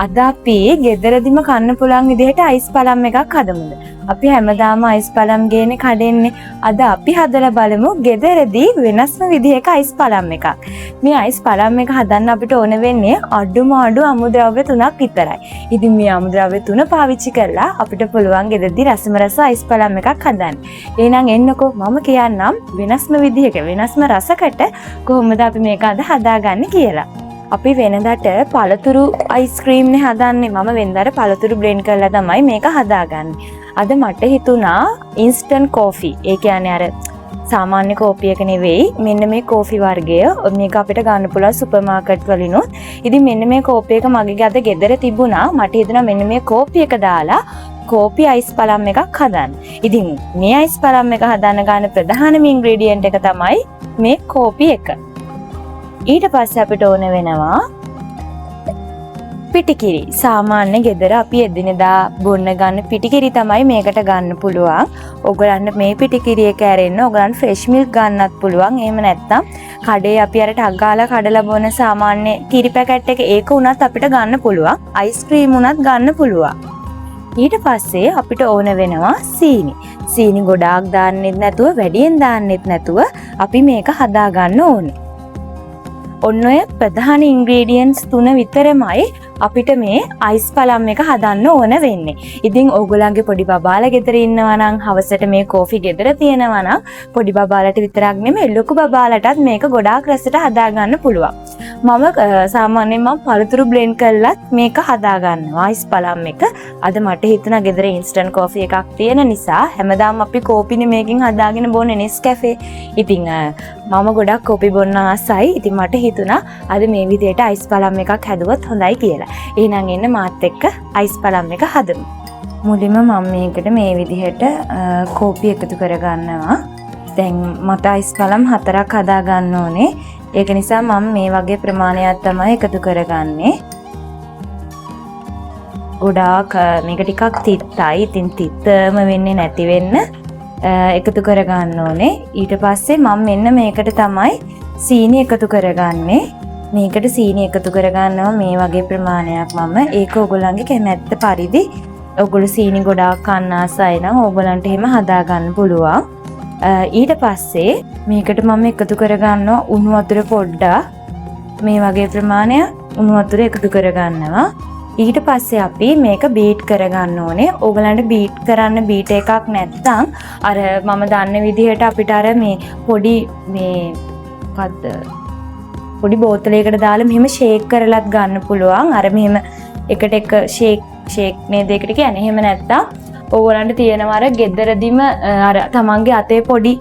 අද අපි ගෙදරදිම කන්න පුළුවන් විදිහට අයිස් පළම් එකක් හදමුද? අපි හැමදාම අයිස් පළම් ගේන්නේ කඩෙන්නේ. අද අපි හදලා බලමු ගෙදරදී වෙනස්ම විදිහක අයිස් පළම් එකක්. මේ අයිස් පළම් එක හදන්න අපිට ඕන වෙන්නේ අඩුම අඩු අමුද්‍රව්‍ය 3ක් විතරයි. ඉතින් මේ අමුද්‍රව්‍ය 3 පාවිච්චි කරලා අපිට පුළුවන් ගෙදරදී රසම රස අයිස් පළම් එකක් හදන්න. එහෙනම් එන්නකෝ මම කියන්නම් වෙනස්ම විදිහක වෙනස්ම රසකට කොහොමද අපි මේක අද හදාගන්නේ කියලා. අපි වෙනදාට පළතුරු අයිස්ක්‍රීම් නේ හදන්නේ. මම වෙනදාට පළතුරු බ්ලෙන්ඩ් කරලා තමයි මේක හදාගන්නේ. අද මට හිතුණා ඉන්ස්ටන්ට් කෝෆි. ඒ කියන්නේ අර සාමාන්‍ය කෝපි එක නෙවෙයි. මෙන්න මේ කෝෆි වර්ගය. මේක අපිට ගන්න පුළුවන් සුපර් මාකට් වලිනුත්. ඉතින් මෙන්න මේ කෝපි එක මගේ අද ගෙදර තිබුණා. මට හිතුණා මෙන්න මේ කෝපි එක දාලා කෝපි අයිස් පළම් එකක් හදන්න. ඉතින් මේ අයිස් පළම් එක හදන්න ගන්න ප්‍රධානම ඉන්ග්‍රීඩියන්ට් එක තමයි මේ කෝපි එක. ඊට පස්සේ අපිට ඕන වෙනවා පිටිකිරි. සාමාන්‍ය ගෙදර අපි එදිනෙදා බොන්න ගන්න පිටිකිරි තමයි මේකට ගන්න පුළුවන්. ඔයගලන්ට මේ පිටිකිරි එක ඇරෙන්න ඔයගලන්ට ෆ්‍රෙෂ් මිල්ක් ගන්නත් පුළුවන්. එහෙම නැත්නම් කඩේ අපි අර ටක් ගාලා කඩලා බොන සාමාන්‍ය කිරි පැකට් එක ඒක උනත් අපිට ගන්න පුළුවන්. අයිස්ක්‍රීම් උනත් ගන්න පුළුවන්. ඊට පස්සේ අපිට ඕන වෙනවා සීනි. සීනි ගොඩාක් දාන්නෙත් නැතුව වැඩියෙන් දාන්නෙත් නැතුව අපි මේක හදා ගන්න ඕනේ. ඔන්න ඔය ප්‍රධාන ඉන්ග්‍රීඩියන්ට්ස් 3 විතරමයි අපිට මේ අයිස් පළම් එක හදන්න ඕන වෙන්නේ. ඉතින් ඕගොල්ලන්ගේ පොඩි බබාලා ගෙදර ඉන්නවා නම් හවසට මේ කෝෆි ගෙදර තියෙනවා නම් පොඩි බබාලට විතරක් නෙමෙයි ලොකු බබාලටත් මේක ගොඩාක් රසට හදා ගන්න පුළුවන්. මම සාමාන්‍යයෙන් පළතුරු බ්ලෙන්ඩ් කරලත් මේක හදා ගන්නවා අයිස් පළම් එක. අද මට හිතුණා ගෙදර ඉන්ස්ටන්ට් කෝෆි එකක් තියෙන නිසා හැමදාම අපි කෝපිනේ මේකෙන් හදාගෙන බොන්නේ නෙස්කැෆේ. ඉතින් මම ගොඩක් කෝපි බොන්න ආසයි. ඉතින් මට හිතුණා අද මේ විදිහට අයිස් පළම් එකක් හැදුවොත් හොඳයි කියලා. එහෙනම් එන්න මාත් එක්ක අයිස් පළම් එක හදමු. මුලින්ම මම මේකට මේ විදිහට කෝපි එකතු කරගන්නවා. දැන් මට අයිස් පළම් 4ක් හදා ගන්න ඕනේ. ඒක නිසා මම මේ වගේ ප්‍රමාණයක් තමයි එකතු කරගන්නේ. ගොඩාක් මේක ටිකක් තිත්තයි. ඉතින් තිත්තම වෙන්නේ නැති වෙන්න එකතු කරගන්න ඕනේ. ඊට පස්සේ මම මෙන්න මේකට තමයි සීනි එකතු කරගන්නේ. මේකට සීනි එකතු කරගන්නවා මේ වගේ ප්‍රමාණයක් මම. ඒක ඕගොල්ලන්ගේ කැමැත්ත පරිදි ඕගොල්ලෝ සීනි ගොඩාක් කන්න ආසයි නම් ඕගොල්ලන්ට එහෙම හදා ගන්න පුළුවන්. ඊට පස්සේ මේකට මම එකතු කරගන්නවා උණු වතුර පොඩ්ඩක්. මේ වගේ ප්‍රමාණයක් උණු වතුර එකතු කරගන්නවා. ඊට පස්සේ අපි මේක බීට් කරගන්න ඕනේ. ඕගලන්ට බීට් කරන්න බීට් එකක් නැත්නම් අර මම දන්න විදිහට අපිට අර මේ පොඩි මේ මොකද්ද පොඩි බෝතලයකට දාලා මෙහෙම ෂේක් කරලත් ගන්න පුළුවන්. අර මෙහෙම එකට එක ෂේක් නේද ඒකට කියන්නේ. එහෙම නැත්නම් ඕගලන්ට තියෙනවා අර ගෙදරදිම අර තමන්ගේ අතේ පොඩි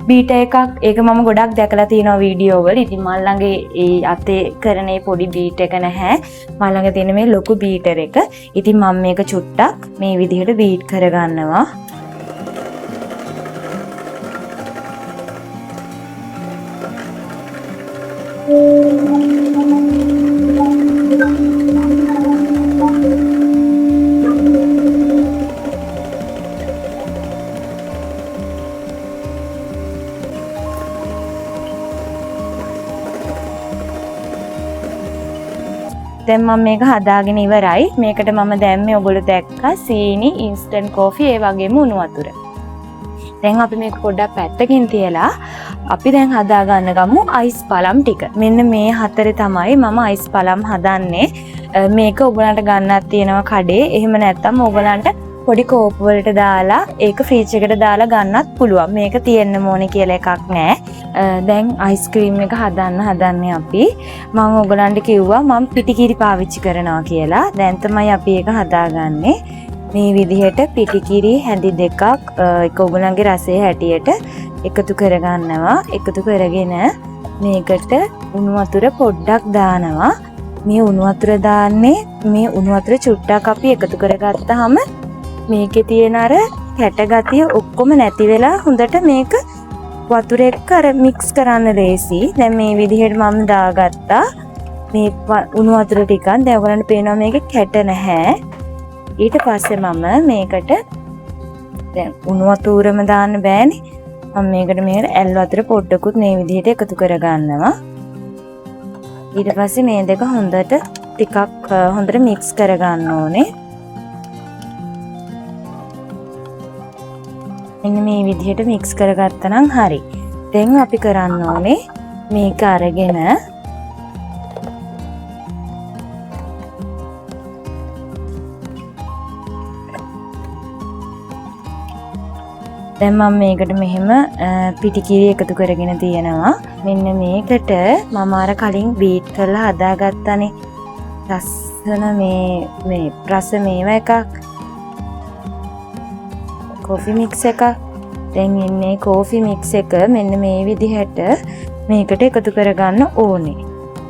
බීටර් එකක්. ඒක මම ගොඩක් දැකලා තියෙනවා වීඩියෝ වල. ඉතින් මල් ළඟ ඒ අතේ කරන ඒ පොඩි බීට් එක නැහැ. මල් ළඟ තියෙන මේ ලොකු බීටර් එක. ඉතින් මම මේක චුට්ටක් මේ විදිහට බීට් කරගන්නවා. දැන් මම මේක හදාගෙන ඉවරයි. මේකට මම දැම්මේ ඔයගොල්ලෝ දැක්කා සීනි, ඉන්ස්ටන්ට් කෝෆි, ඒ වගේම උණු වතුර. දැන් අපි මේක පොඩ්ඩක් පැත්තකින් තියලා අපි දැන් හදා ගන්න ගමු අයිස් පළම් ටික. මෙන්න මේ 4 තමයි මම අයිස් පළම් හදන්නේ. මේක ඔයගලන්ට ගන්නත් තියෙනවා කඩේ. එහෙම නැත්නම් ඔයගලන්ට පොඩි කෝප් වලට දාලා ඒක ෆ්‍රිජ් එකට දාලා ගන්නත් පුළුවන්. මේක තියෙන්න ඕනේ කියලා එකක් නැහැ. දැන් අයිස්ක්‍රීම් එක හදන්නේ අපි. මම ඔයගලන්ට කිව්වා මම පිටිකිරි පාවිච්චි කරනවා කියලා. දැන් තමයි අපි ඒක හදාගන්නේ. මේ විදිහට පිටිකිරි හැඳි දෙකක් එක ඔයගලන්ගේ රසයේ හැටියට එකතු කරගන්නවා. එකතු කරගෙන මේකට උණු වතුර පොඩ්ඩක් දානවා. මේ උණු වතුර දාන්නේ මේ උණු වතුර චුට්ටක් අපි එකතු කරගත්තාම මේකේ තියෙන අර කැට ගතිය ඔක්කොම නැති වෙලා හොඳට මේක වතුර එක්ක අර මික්ස් කරන්න ලේසි. දැන් මේ විදිහට මම දාගත්තා. මේ උණු වතුර ටිකක් දැන් ඔයගලන්ට පේනවා මේකේ කැට නැහැ. ඊට පස්සේ මම මේකට දැන් උණු වතුරම දාන්න බෑනේ. මම මේකට ඇල් වතුර පොඩ්ඩකුත් මේ විදිහට එකතු කරගන්නවා. ඊට පස්සේ මේ දෙක හොඳට ටිකක් හොඳට මික්ස් කරගන්න ඕනේ. මෙන්න මේ විදිහට මික්ස් කරගත්තා නම් හරි. දැන් අපි කරන්න ඕනේ මේක අරගෙන දැන් මම මේකට මෙහෙම පිටිකිරි එකතු කරගෙන තියෙනවා. මෙන්න මේකට මම අර කලින් බීට් කරලා හදාගත්තනේ. ලස්සන මේ රස මේවා එකක්. කෝෆි මික්ස් එකක්. දැන් ඉන්නේ කෝෆි මික්ස් එක මෙන්න මේ විදිහට මේකට එකතු කරගන්න ඕනේ.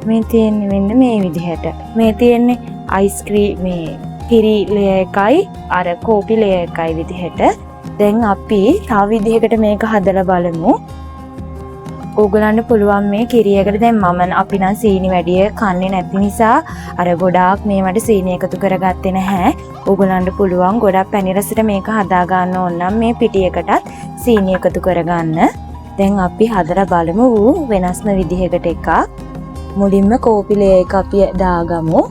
මේ තියෙන්නේ මෙන්න මේ විදිහට. මේ තියෙන්නේ අයිස්ක්‍රීම් මේ කිරි ලේයර් එකයි අර කෝපි ලේයර් එකයි විදිහට. දැන් අපි තව විදිහකට මේක හදලා බලමු. ඕගලන්ට පුළුවන් මේ කිරියකට දැන් අපි නම් සීනි වැඩි කන්නේ නැති නිසා අර ගොඩාක් මේවට සීනි එකතු කරගත්තේ නැහැ. ඕගලන්ට පුළුවන් ගොඩක් පැණි රසට මේක හදා ගන්න ඕන නම් මේ පිටියකටත් සීනි එකතු කරගන්න. දැන් අපි හදලා බලමු වෙනස්ම විදිහකට එකක්. මුලින්ම කෝපි ලේයර් එක අපි දාගමු.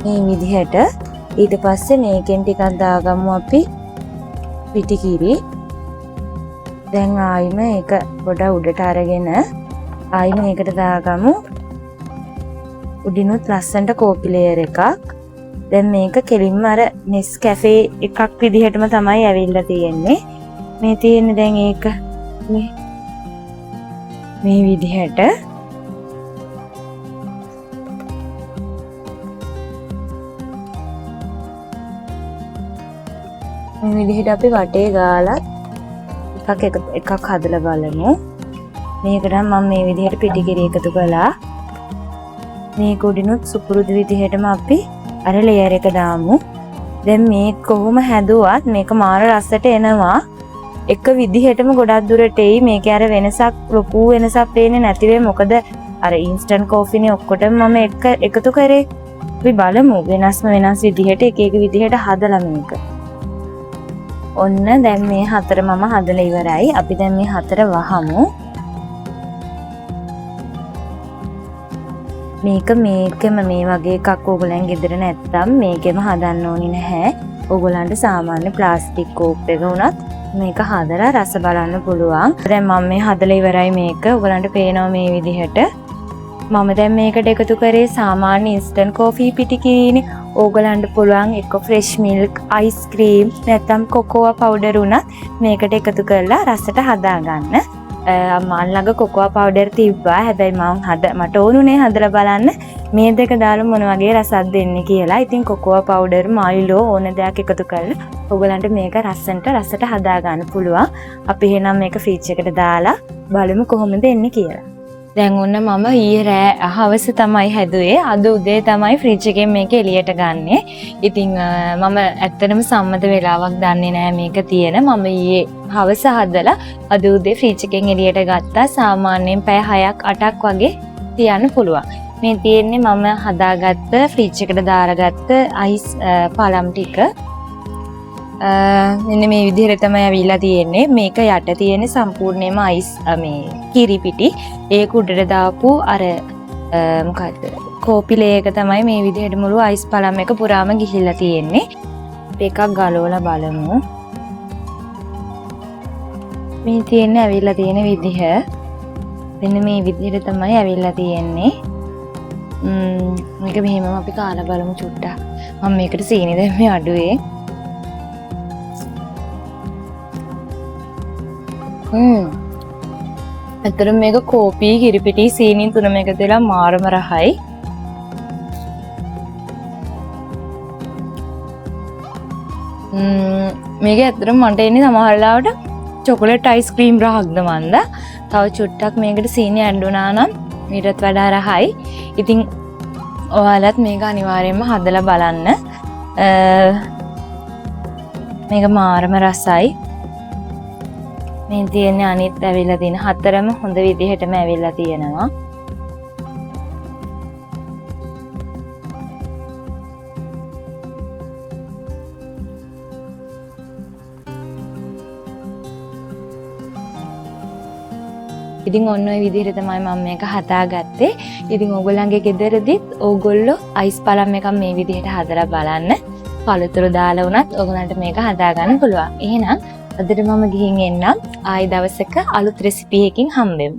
මේ විදිහට ඊට පස්සේ මේකෙන් ටිකක් දාගමු අපි පිටිකිරි. දැන් ආයිම ඒක පොඩ උඩට අරගෙන ආයිම මේකට දාගමු උඩිනුත් ලස්සනට කෝපි ලේයර් එකක්. දැන් මේක කෙලින්ම අර Nescafe එකක් විදිහටම තමයි ඇවිල්ලා තියෙන්නේ. මේ තියෙන්නේ දැන් ඒක මේ විදිහට මේ විදිහට අපි වටේ ගාලා එකක් හදලා බලමු. මේකට මම මේ විදිහට පිටිකිරි එකතු කළා. මේක උඩිනුත් සුපුරුදු විදිහටම අපි අර ලේයර් එක දාමු. දැන් මේ කොහොම හැදුවත් මේක මාර රසට එනවා. එක විදිහටම ගොඩක් දුරට එයි. මේකේ අර වෙනසක් ලොකු වෙනසක් පේන්නේ නැති වෙයි. මොකද අර ඉන්ස්ටන්ට් කෝෆිනේ ඔක්කොටම මම එකතු කරේ. අපි බලමු වෙනස් විදිහට එක විදිහට හදලා මේක. ඔන්න දැන් මේ හතර මම හදලා ඉවරයි. අපි දැන් මේ හතර වහමු. මේකම මේ වගේ එකක් ඕගලන් ගෙදර නැත්තම් මේකෙම හදන්න ඕනි නැහැ. ඕගලන්ට සාමාන්‍ය ප්ලාස්ටික් කෝප් එක උනත් මේක හදලා රස බලන්න පුළුවන්. දැන් මම මේ හදලා ඉවරයි මේක. ඕගලන්ට පේනවා මේ විදිහට. මම දැන් මේකට එකතු කරේ සාමාන්‍ය ඉන්ස්ටන්ට් කෝෆි පිටිකිරිනේ. ඕගලන්ට පුළුවන් එක්ක ෆ්‍රෙෂ් මිල්ක්, අයිස්ක්‍රීම් නැත්නම් කොකෝවා පවුඩර් උනත් මේකට එකතු කරලා රසට හදාගන්න. මම ළඟ කොකෝවා පවුඩර් තිබ්බා. හැබැයි මට ඕනුනේ හදලා බලන්න මේ දෙක දාලා මොන වගේ රසක් දෙන්නේ කියලා. ඉතින් කොකෝවා පවුඩර්, මයිලෝ ඕන දෙයක් එකතු කරලා ඕගලන්ට මේක රසට හදාගන්න පුළුවන්. අපි එහෙනම් මේක ෆ්‍රිජ් එකට දාලා බලමු කොහොමද එන්නේ කියලා. දැන් ඔන්න මම ඊයේ හවස තමයි හැදුවේ. අද උදේ තමයි ෆ්‍රිජ් එකෙන් මේක එළියට ගන්නෙ. ඉතින් මම ඇත්තටම සම්මත වෙලාවක් දන්නේ නැහැ මේක තියෙන. මම ඊයේ හවස හදලා අද උදේ ෆ්‍රිජ් එකෙන් එළියට ගත්තා. සාමාන්‍යයෙන් පැය 6ක් 8ක් වගේ තියන්න පුළුවන්. මේ තියෙන්නේ මම හදාගත්ත ෆ්‍රිජ් එකට දාරගත්ත අයිස් පළම් ටික. මෙන්න මේ විදිහට තමයි ඇවිල්ලා තියෙන්නේ. මේක යට තියෙන සම්පූර්ණයෙන්ම අයිස් මේ කිරි පිටි. ඒක උඩට දාපු අර මොකද්ද කෝපි ලේයර් එක තමයි මේ විදිහට මුළු අයිස් පළම් එක පුරාම ගිහිල්ලා තියෙන්නේ. එකක් ගලවලා බලමු. මේ තියෙන්නේ ඇවිල්ලා තියෙන විදිහ. මෙන්න මේ විදිහට තමයි ඇවිල්ලා තියෙන්නේ. මේක මෙහෙමම අපි කාලා බලමු චුට්ටක්. මම මේකට සීනි දැම්මේ අඩුවේ. ඇත්තටම මේක කෝපි කිරිපිටි සීනි තුනම එකතු වෙලා මාරම රහයි. මේක ඇත්තටම මට එන්නේ සමහර වෙලාවට චොකලට් අයිස්ක්‍රීම් රහක්ද මන්ද. තව චුට්ටක් මේකට සීනි ඇඩ් වුණා නම් ඊටත් වඩා රහයි. ඉතින් ඔයාලත් මේක අනිවාර්යයෙන්ම හදලා බලන්න. මේක මාරම රසයි. මේ තියෙන්නේ අනිත් ඇවිල්ලා තියෙන හතරම හොඳ විදිහටම ඇවිල්ලා තියෙනවා. ඉතින් ඔන්න ඔය විදිහට තමයි මම මේක හදාගත්තේ. ඉතින් ඕගොල්ලන්ගේ ගෙදරදිත් ඕගොල්ලෝ අයිස් පළම් එකක් මේ විදිහට හදලා බලන්න. පළතුරු දාලා වුණත් ඕගොල්ලන්ට මේක හදාගන්න පුළුවන්. එහෙනම් අදට මම ගිහින් එන්නම්. ආයි දවසක අලුත් රෙසිපි එකකින් හම්බෙමු.